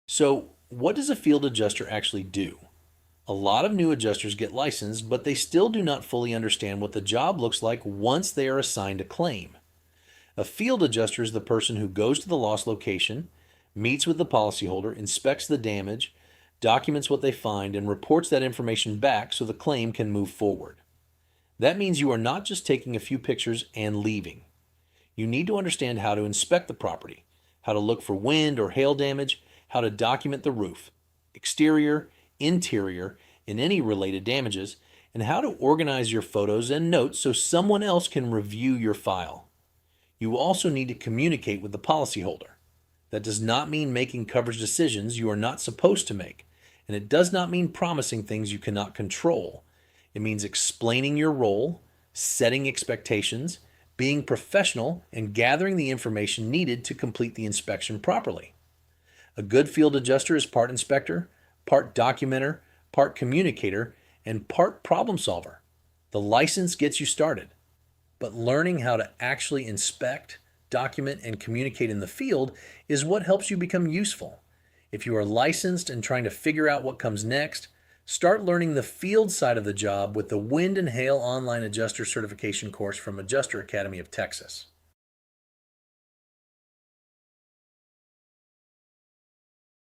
So, what does a field adjuster actually do? A lot of new adjusters get licensed, but they still do not fully understand what the job looks like once they are assigned a claim. A field adjuster is the person who goes to the loss location, meets with the policyholder, inspects the damage, documents what they find, and reports that information back so the claim can move forward. That means you are not just taking a few pictures and leaving. You need to understand how to inspect the property, how to look for wind or hail damage, how to document the roof, exterior, interior, and any related damages, and how to organize your photos and notes so someone else can review your file. You also need to communicate with the policyholder. That does not mean making coverage decisions you are not supposed to make, and it does not mean promising things you cannot control. It means explaining your role, setting expectations, being professional, and gathering the information needed to complete the inspection properly. A good field adjuster is part inspector, part documenter, part communicator, and part problem solver. The license gets you started, but learning how to actually inspect, document, and communicate in the field is what helps you become useful. If you are licensed and trying to figure out what comes next, start learning the field side of the job with the Wind and Hail Online Adjuster Certification course from Adjuster Academy of Texas.